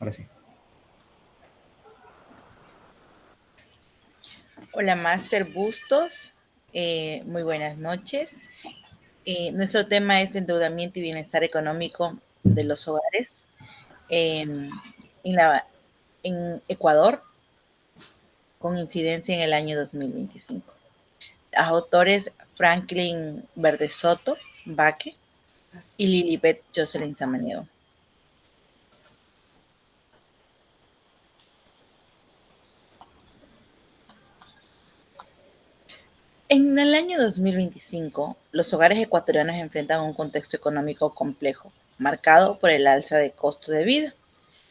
Ahora sí. Hola, Master Bustos. Muy buenas noches. Nuestro tema es endeudamiento y bienestar económico de los hogares en, en Ecuador, con incidencia en el año 2025. Autores Franklin Verde Soto, Baque, y Lilibet Jocelyn Samaniego. En el año 2025, los hogares ecuatorianos enfrentan un contexto económico complejo, marcado por el alza de costo de vida,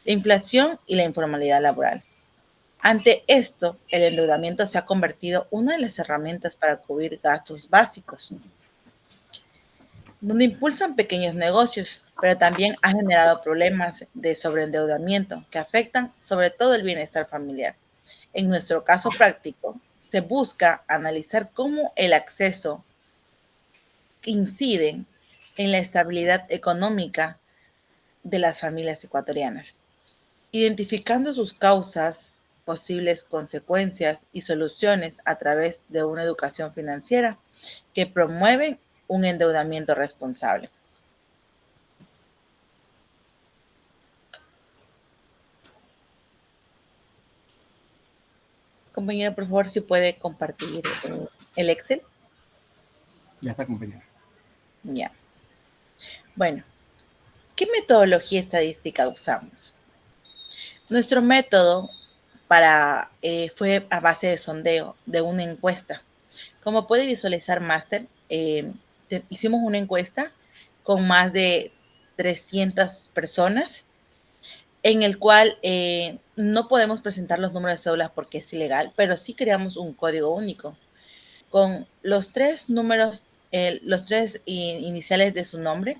la inflación y la informalidad laboral. Ante esto, el endeudamiento se ha convertido en una de las herramientas para cubrir gastos básicos, donde impulsan pequeños negocios, pero también ha generado problemas de sobreendeudamiento que afectan sobre todo el bienestar familiar. En nuestro caso práctico, se busca analizar cómo el acceso incide en la estabilidad económica de las familias ecuatorianas, identificando sus causas, posibles consecuencias y soluciones a través de una educación financiera que promueve un endeudamiento responsable. Compañero, por favor, si puede compartir el Excel. Ya está, compañero. Ya. Bueno, ¿qué metodología estadística usamos? Nuestro método fue a base de sondeo de una encuesta. Como puede visualizar, Master, hicimos una encuesta con más de 300 personas, en el cual no podemos presentar los números de cédulas porque es ilegal, pero sí creamos un código único con los tres números, los tres iniciales de su nombre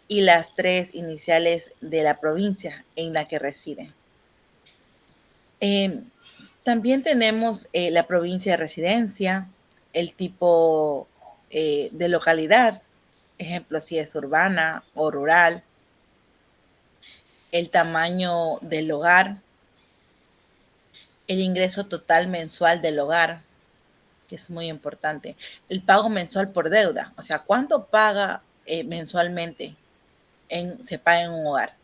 y las tres iniciales de la provincia en la que residen. También tenemos la provincia de residencia, el tipo de localidad, ejemplo, si es urbana o rural, el tamaño del hogar, el ingreso total mensual del hogar, que es muy importante, el pago mensual por deuda, o sea, cuánto paga mensualmente se paga en un hogar.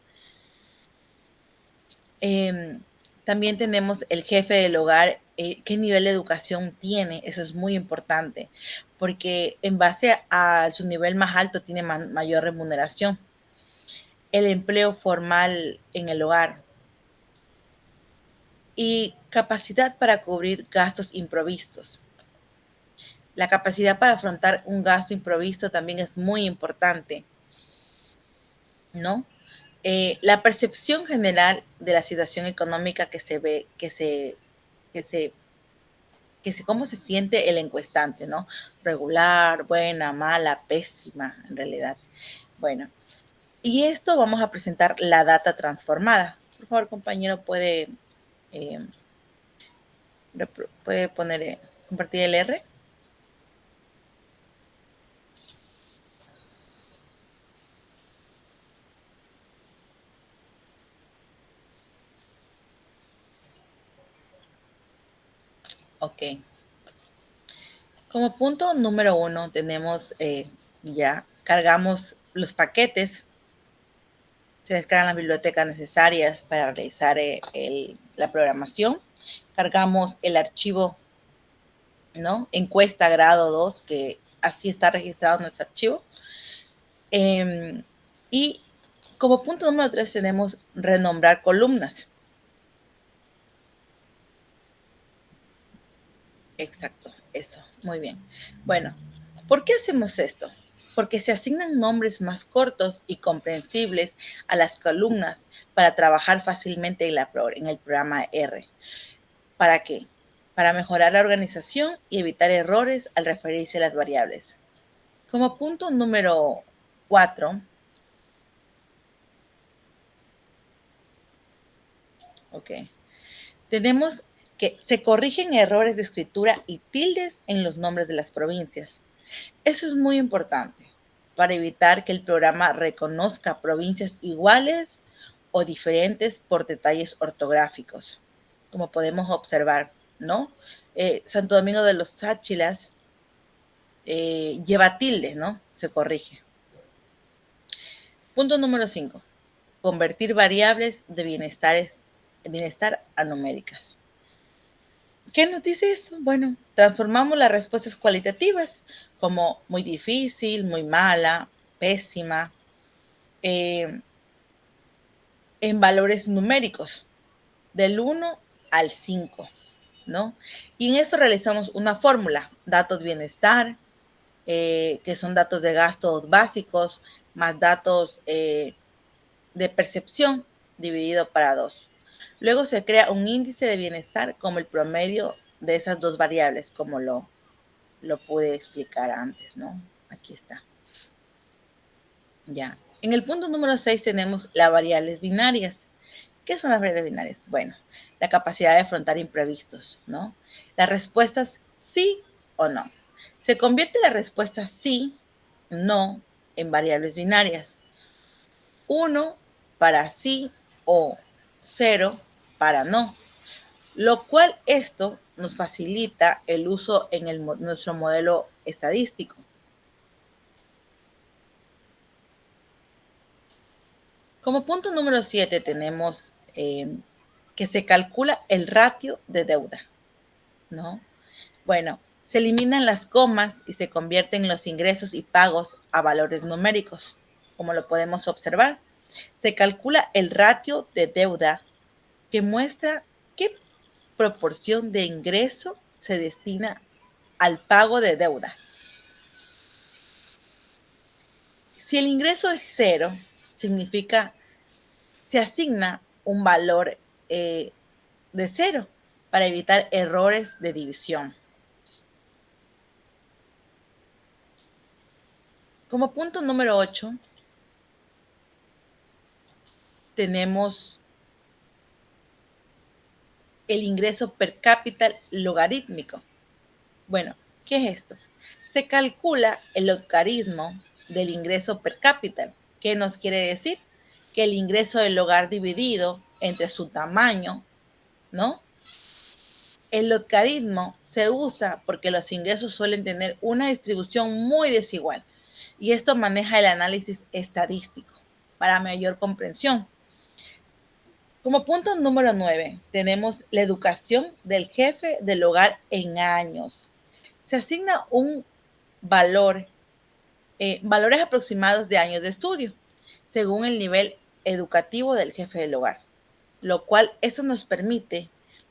También tenemos el jefe del hogar, qué nivel de educación tiene, eso es muy importante, porque en base a su nivel más alto tiene mayor remuneración. El empleo formal en el hogar y capacidad para cubrir gastos imprevistos. La capacidad para afrontar un gasto imprevisto también es muy importante, ¿no? La percepción general de la situación económica que se ve, que se cómo se siente el encuestante, ¿no? Regular, buena, mala, pésima, en realidad. Bueno, y esto vamos a presentar la data transformada. Por favor, compañero, eh, puede poner, compartir el R. Ok. Como punto número 1 tenemos ya, cargamos los paquetes, se descargan las bibliotecas necesarias para realizar la programación, cargamos el archivo, ¿no? Encuesta grado 2, que así está registrado en nuestro archivo. Y como punto número 3 tenemos renombrar columnas. Exacto, eso, muy bien. Bueno, ¿por qué hacemos esto? Porque se asignan nombres más cortos y comprensibles a las columnas para trabajar fácilmente en el programa R. ¿Para qué? Para mejorar la organización y evitar errores al referirse a las variables. Como punto número 4, ok, tenemos que se corrigen errores de escritura y tildes en los nombres de las provincias. Eso es muy importante para evitar que el programa reconozca provincias iguales o diferentes por detalles ortográficos, como podemos observar, ¿no? Santo Domingo de los Sáchilas lleva tilde, ¿no? Se corrige. Punto número 5. Convertir variables de bienestar a numéricas. ¿Qué nos dice esto? Bueno, transformamos las respuestas cualitativas como muy difícil, muy mala, pésima, en valores numéricos del 1 al 5, ¿no? Y en eso realizamos una fórmula, datos bienestar, que son datos de gastos básicos, más datos de percepción dividido para 2. Luego se crea un índice de bienestar como el promedio de esas dos variables, como lo pude explicar antes, ¿no? Aquí está. Ya. En el punto número 6 tenemos las variables binarias. ¿Qué son las variables binarias? Bueno, la capacidad de afrontar imprevistos, ¿no? Las respuestas sí o no. Se convierte la respuesta sí, no, en variables binarias. 1 para sí o 0 para no. Lo cual esto nos facilita el uso en nuestro modelo estadístico. Como punto número 7 tenemos que se calcula el ratio de deuda, ¿no? Bueno, se eliminan las comas y se convierten los ingresos y pagos a valores numéricos, como lo podemos observar. Se calcula el ratio de deuda que muestra qué proporción de ingreso se destina al pago de deuda. Si el ingreso es 0, significa se asigna un valor de 0 para evitar errores de división. Como punto número 8, tenemos el ingreso per cápita logarítmico. Bueno, ¿qué es esto? Se calcula el logaritmo del ingreso per cápita. ¿Qué nos quiere decir? Que el ingreso del hogar dividido entre su tamaño, ¿no? El logaritmo se usa porque los ingresos suelen tener una distribución muy desigual y esto maneja el análisis estadístico para mayor comprensión. Como punto número 9, tenemos la educación del jefe del hogar en años. Se asigna un valor, valores aproximados de años de estudio, según el nivel educativo del jefe del hogar, lo cual eso nos permite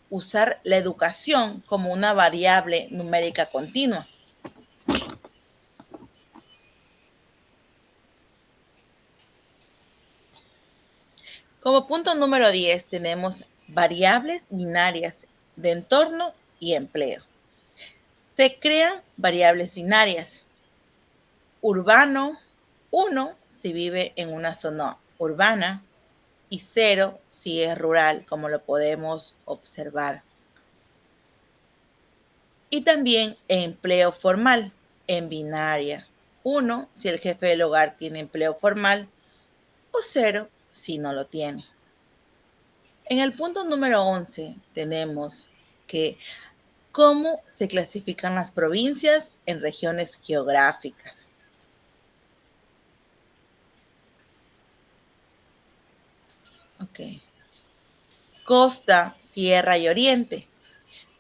usar la educación como una variable numérica continua. Como punto número 10 tenemos variables binarias de entorno y empleo. Se crean variables binarias. Urbano, 1 si vive en una zona urbana y 0 si es rural, como lo podemos observar. Y también empleo formal en binaria. 1 si el jefe del hogar tiene empleo formal o 0 si no lo tiene. En el punto número 11 tenemos que cómo se clasifican las provincias en regiones geográficas. Ok. Costa, sierra y oriente.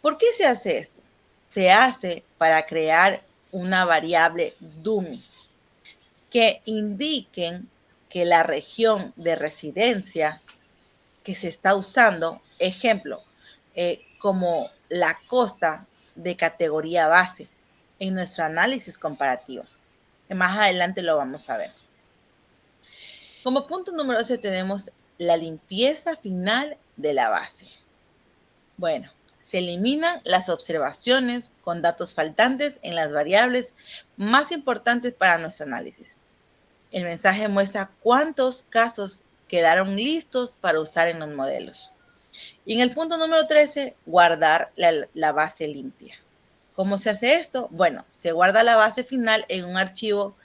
¿Por qué se hace esto? Se hace para crear una variable dummy que indiquen que la región de residencia que se está usando, ejemplo, como la costa de categoría base en nuestro análisis comparativo. Más adelante lo vamos a ver. Como punto número 12 tenemos la limpieza final de la base. Bueno, se eliminan las observaciones con datos faltantes en las variables más importantes para nuestro análisis. El mensaje muestra cuántos casos quedaron listos para usar en los modelos. Y en el punto número 13, guardar la base limpia. ¿Cómo se hace esto? Bueno, se guarda la base final en un archivo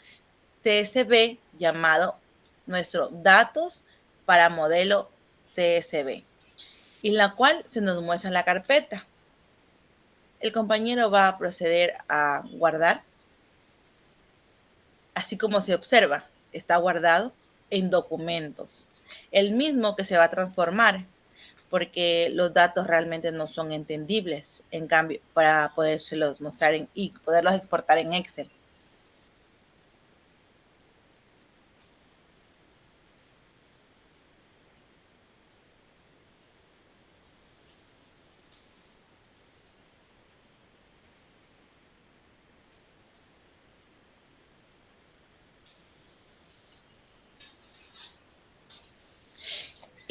CSV llamado nuestro datos para modelo CSV, en la cual se nos muestra la carpeta. El compañero va a proceder a guardar. Así como se observa, está guardado en documentos, el mismo que se va a transformar, porque los datos realmente no son entendibles, en cambio, para podérselos mostrar y poderlos exportar en Excel.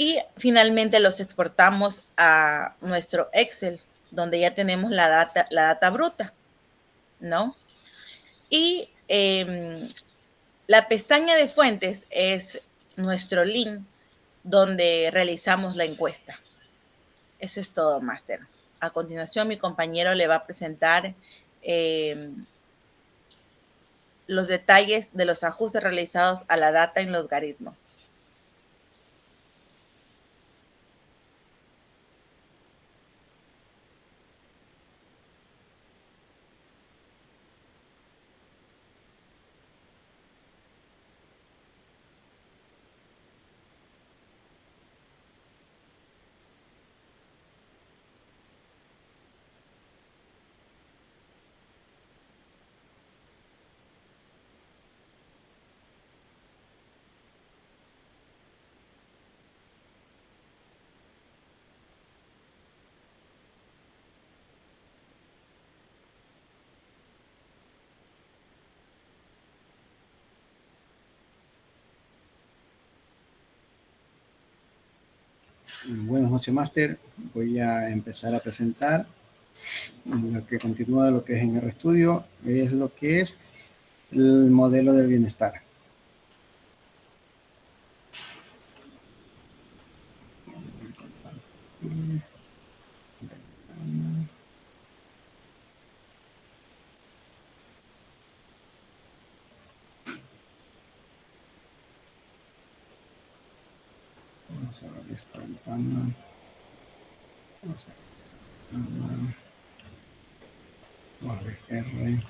Y finalmente los exportamos a nuestro Excel, donde ya tenemos la data bruta, ¿no? Y la pestaña de fuentes es nuestro link donde realizamos la encuesta. Eso es todo, máster. A continuación, mi compañero le va a presentar los detalles de los ajustes realizados a la data en logaritmo. Buenas noches, máster. Voy a empezar a presentar lo que continúa lo que es en RStudio, es lo que es el modelo del bienestar. Vamos a ver esta ventana. Vamos a ver R.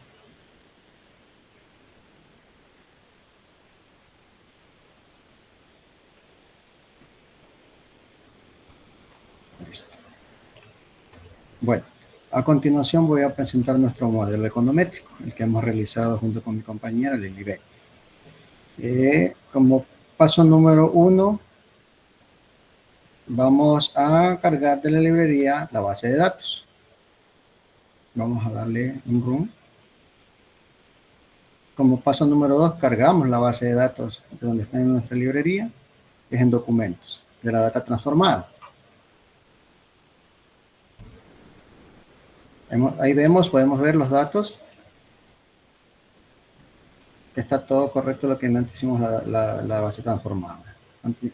Listo. Bueno, a continuación voy a presentar nuestro modelo econométrico, el que hemos realizado junto con mi compañera Lili B. Como paso número 1, vamos a cargar de la librería la base de datos. Vamos a darle un run. Como paso número 2, cargamos la base de datos de donde está en nuestra librería, que es en documentos, de la data transformada. Ahí vemos, podemos ver los datos. Está todo correcto lo que antes hicimos la base transformada.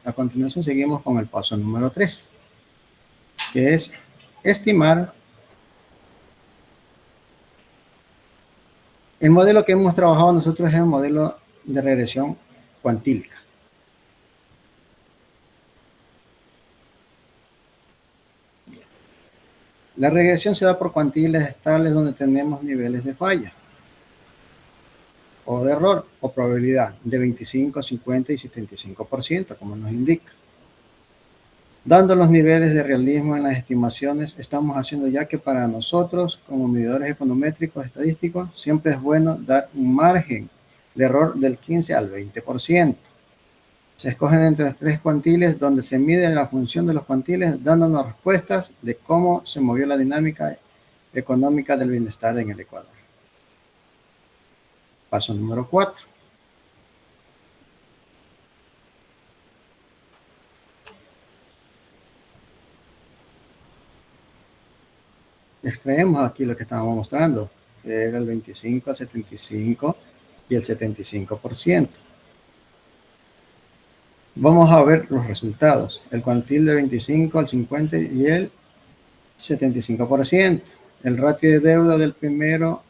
A continuación seguimos con el paso número 3, que es estimar. El modelo que hemos trabajado nosotros es el modelo de regresión cuantílica. La regresión se da por cuantiles estables donde tenemos niveles de falla o de error o probabilidad de 25, 50 y 75%, como nos indica. Dando los niveles de realismo en las estimaciones, estamos haciendo ya que para nosotros, como medidores econométricos estadísticos, siempre es bueno dar un margen de error del 15 al 20%. Se escogen entre los 3 cuantiles donde se mide la función de los cuantiles, dándonos respuestas de cómo se movió la dinámica económica del bienestar en el Ecuador. Paso número 4. Extraemos aquí lo que estábamos mostrando, que era el 25, el 75 y el 75%. Vamos a ver los resultados. El cuantil de 25 al 50 y el 75%. El ratio de deuda del primero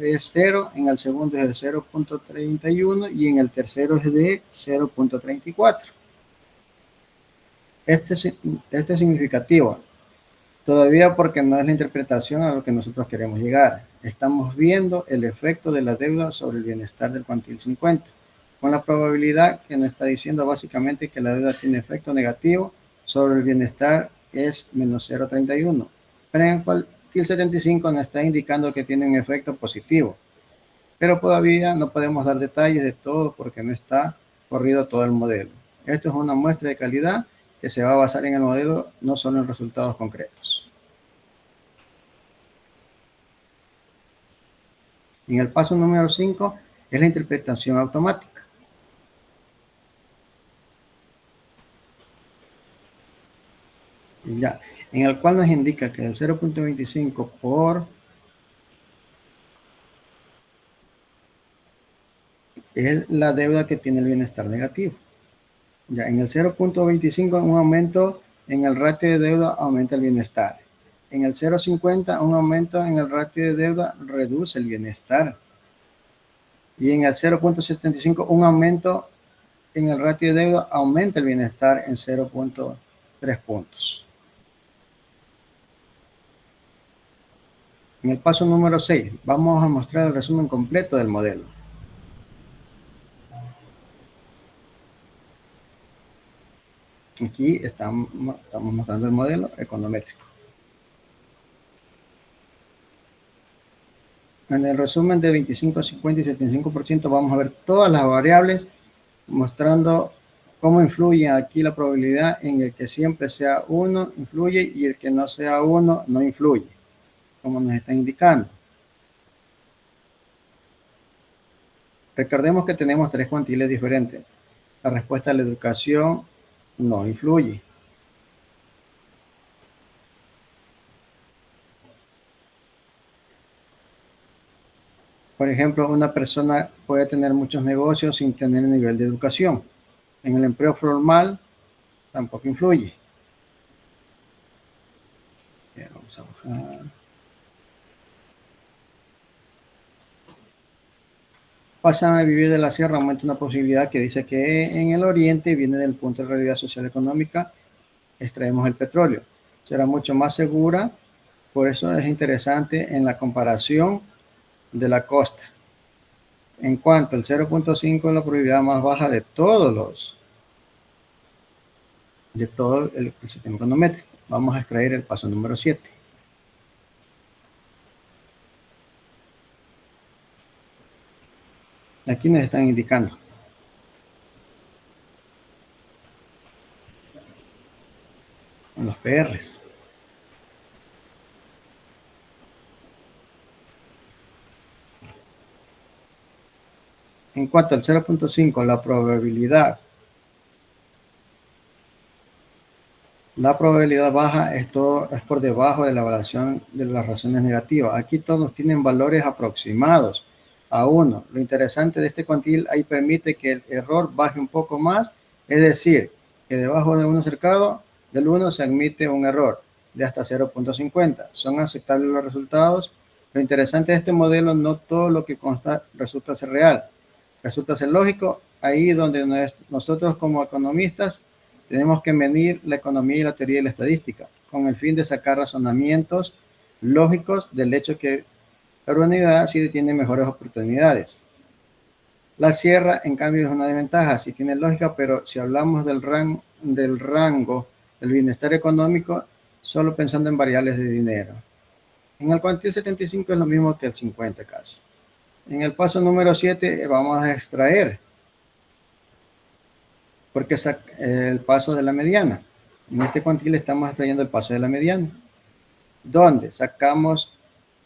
es 0, en el segundo es de 0.31 y en el tercero es de 0.34. Este es significativo, todavía porque no es la interpretación a lo que nosotros queremos llegar. Estamos viendo el efecto de la deuda sobre el bienestar del cuantil 50, con la probabilidad que nos está diciendo básicamente que la deuda tiene efecto negativo sobre el bienestar es menos 0,31. Pero en el cuantil 75 nos está indicando que tiene un efecto positivo. Pero todavía no podemos dar detalles de todo porque no está corrido todo el modelo. Esto es una muestra de calidad que se va a basar en el modelo, no solo en resultados concretos. En el paso número 5 es la interpretación automática. Ya, en el cual nos indica que el 0.25 por es la deuda que tiene el bienestar negativo. Ya, en el 0.25 un aumento en el ratio de deuda aumenta el bienestar. En el 0.50 un aumento en el ratio de deuda reduce el bienestar. Y en el 0.75 un aumento en el ratio de deuda aumenta el bienestar en 0.3 puntos. En el paso número 6 vamos a mostrar el resumen completo del modelo. Aquí estamos mostrando el modelo econométrico. En el resumen de 25, 50 y 75% vamos a ver todas las variables mostrando cómo influye aquí la probabilidad en el que siempre sea 1 influye y el que no sea 1 no influye, como nos está indicando. Recordemos que tenemos 3 cuantiles diferentes. La respuesta a la educación no influye. Por ejemplo, una persona puede tener muchos negocios sin tener nivel de educación. En el empleo formal tampoco influye. Vamos a bajar. Pasan a vivir de la sierra, aumenta una posibilidad que dice que en el oriente viene del punto de realidad social económica, extraemos el petróleo. Será mucho más segura, por eso es interesante en la comparación de la costa. En cuanto al 0.5 es la probabilidad más baja de todo el sistema econométrico. Vamos a extraer el paso número 7. Aquí nos están indicando. Los PRs. En cuanto al 0.5, la probabilidad baja es por debajo de la evaluación de las razones negativas. Aquí todos tienen valores aproximados a 1. Lo interesante de este cuantil ahí permite que el error baje un poco más, es decir, que debajo de 1 cercado del 1 se admite un error de hasta 0.50. Son aceptables los resultados. Lo interesante de este modelo, no todo lo que consta resulta ser real. Resulta ser lógico, ahí donde nosotros como economistas tenemos que medir la economía y la teoría y la estadística, con el fin de sacar razonamientos lógicos del hecho que la urbanidad sí tiene mejores oportunidades. La sierra, en cambio, es una desventaja, sí tiene lógica, pero si hablamos del rango del bienestar económico, solo pensando en variables de dinero. En el cuantil 75 es lo mismo que el 50 casi. En el paso número 7 vamos a extraer, porque es el paso de la mediana. En este cuantil estamos extrayendo el paso de la mediana, donde sacamos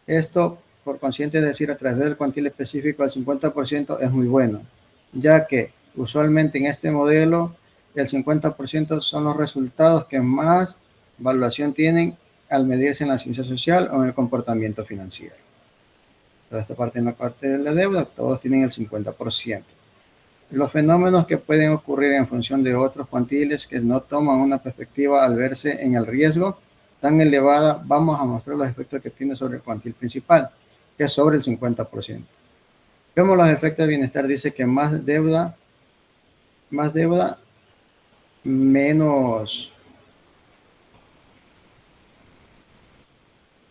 esto por consciente, es decir, a través del cuantil específico al 50% es muy bueno, ya que usualmente en este modelo el 50% son los resultados que más evaluación tienen al medirse en la ciencia social o en el comportamiento financiero. Toda esta parte en la parte de la deuda, todos tienen el 50%. Los fenómenos que pueden ocurrir en función de otros cuantiles que no toman una perspectiva al verse en el riesgo tan elevada, vamos a mostrar los efectos que tiene sobre el cuantil principal, que es sobre el 50%. Vemos los efectos del bienestar, dice que más deuda, menos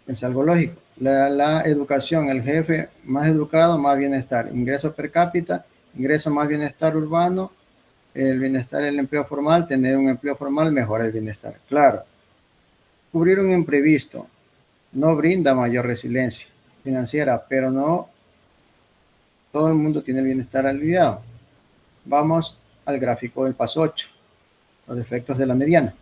Es algo lógico. La educación, el jefe más educado, más bienestar. Ingreso per cápita, ingreso más bienestar urbano, el bienestar, el empleo formal, tener un empleo formal mejora el bienestar. Claro, cubrir un imprevisto no brinda mayor resiliencia financiera, pero no todo el mundo tiene el bienestar aliviado. Vamos al gráfico del paso 8, los efectos de la mediana.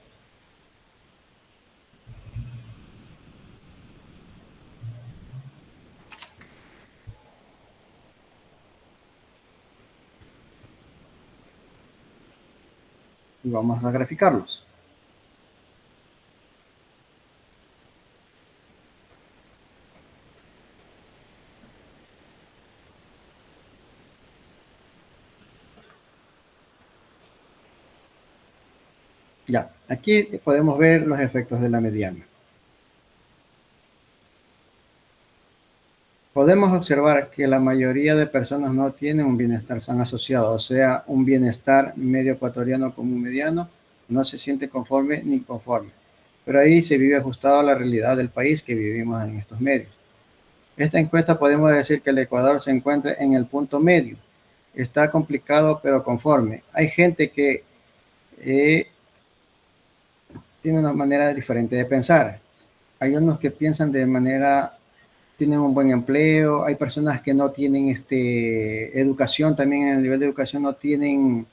Y vamos a graficarlos. Ya, aquí podemos ver los efectos de la mediana. Podemos observar que la mayoría de personas no tienen un bienestar sano asociado, o sea, un bienestar medio ecuatoriano como un mediano, no se siente conforme ni conforme. Pero ahí se vive ajustado a la realidad del país que vivimos en estos medios. Esta encuesta podemos decir que el Ecuador se encuentra en el punto medio. Está complicado pero conforme. Hay gente que tiene una manera diferente de pensar. Hay unos que piensan de manera, tienen un buen empleo, hay personas que no tienen educación, también en el nivel de educación no tienen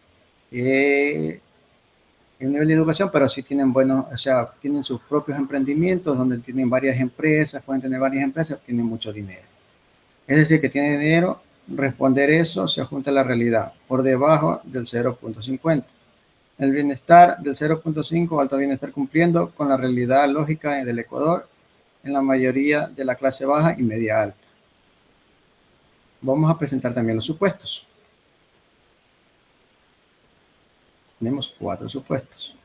el nivel de educación, pero sí tienen buenos, o sea, tienen sus propios emprendimientos donde tienen varias empresas, pueden tener varias empresas, tienen mucho dinero. Es decir, que tienen dinero, responder eso se junta a la realidad, por debajo del 0.50. El bienestar del 0.5, alto bienestar cumpliendo con la realidad lógica del Ecuador en la mayoría de la clase baja y media alta. Vamos a presentar también los supuestos. Tenemos 4 supuestos.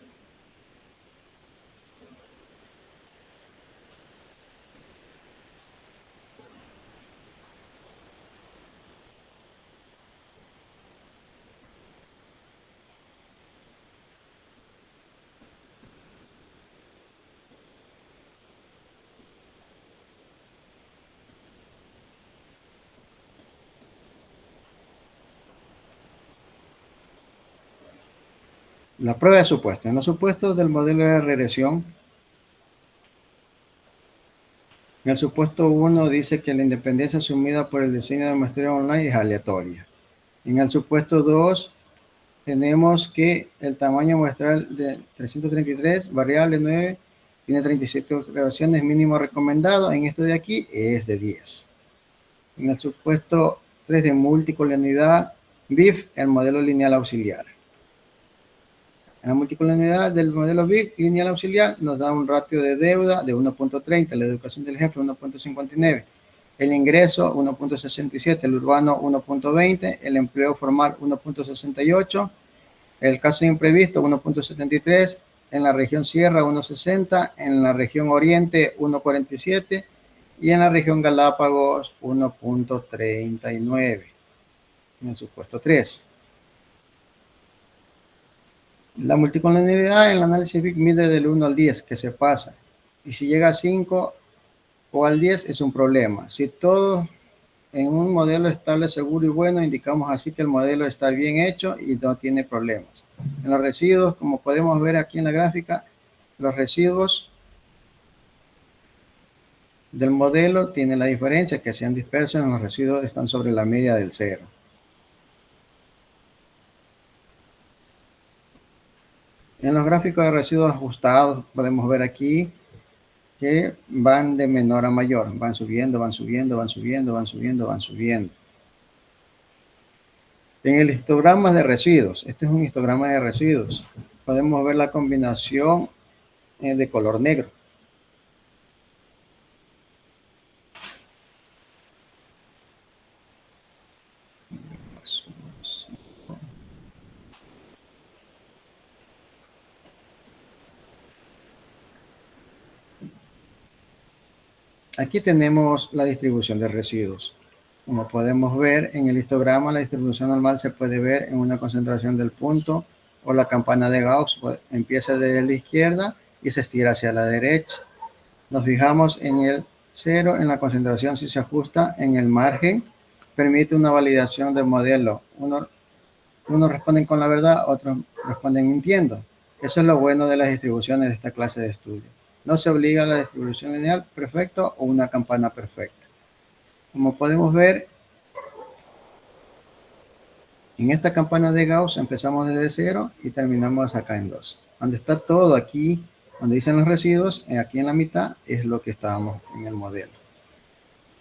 La prueba de supuestos. En los supuestos del modelo de regresión, en el supuesto 1 dice que la independencia asumida por el diseño de muestreo online es aleatoria. En el supuesto 2 tenemos que el tamaño muestral de 333, variable 9, tiene 37 observaciones, mínimo recomendado. En esto de aquí es de 10. En el supuesto 3 de multicolonialidad, BIF, el modelo lineal auxiliar. En la multicolonialidad del modelo BIF lineal auxiliar nos da un ratio de deuda de 1.30, la educación del jefe 1.59, el ingreso 1.67, el urbano 1.20, el empleo formal 1.68, el caso de imprevisto 1.73, en la región Sierra 1.60, en la región Oriente 1.47 y en la región Galápagos 1.39 en el supuesto 3. La multicolonialidad en el análisis BIC mide del 1 al 10, que se pasa. Y si llega a 5 o al 10 es un problema. Si todo en un modelo estable, seguro y bueno, indicamos así que el modelo está bien hecho y no tiene problemas. En los residuos, como podemos ver aquí en la gráfica, los residuos del modelo tienen la diferencia que sean dispersos, en los residuos están sobre la media del 0. En los gráficos de residuos ajustados podemos ver aquí que van de menor a mayor, van subiendo, van subiendo, van subiendo, van subiendo, van subiendo. En el histograma de residuos, este es un histograma de residuos, podemos ver la combinación de color negro. Aquí tenemos la distribución de residuos. Como podemos ver en el histograma, la distribución normal se puede ver en una concentración del punto o la campana de Gauss. Empieza desde la izquierda y se estira hacia la derecha. Nos fijamos en el 0 en la concentración si se ajusta en el margen, permite una validación del modelo. Unos responden con la verdad, otros responden mintiendo. Eso es lo bueno de las distribuciones de esta clase de estudio. No se obliga a la distribución lineal perfecta o una campana perfecta. Como podemos ver, en esta campana de Gauss empezamos desde 0 y terminamos acá en 2. Donde está todo aquí, donde dicen los residuos, aquí en la mitad es lo que estábamos en el modelo.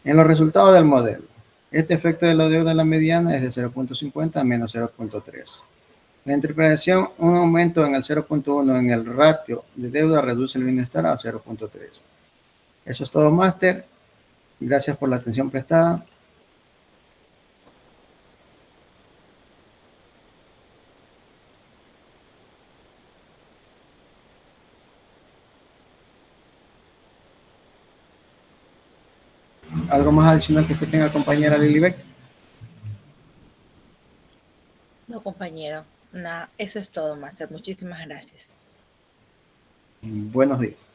En los resultados del modelo, este efecto de la deuda de la mediana es de 0.50 a menos 0.3. La interpretación, un aumento en el 0.1 en el ratio de deuda reduce el bienestar a 0.3. Eso es todo, máster. Gracias por la atención prestada. ¿Algo más adicional que usted tenga, compañera Lilibet? No, compañero, nada, eso es todo, máster. Muchísimas gracias. Buenos días.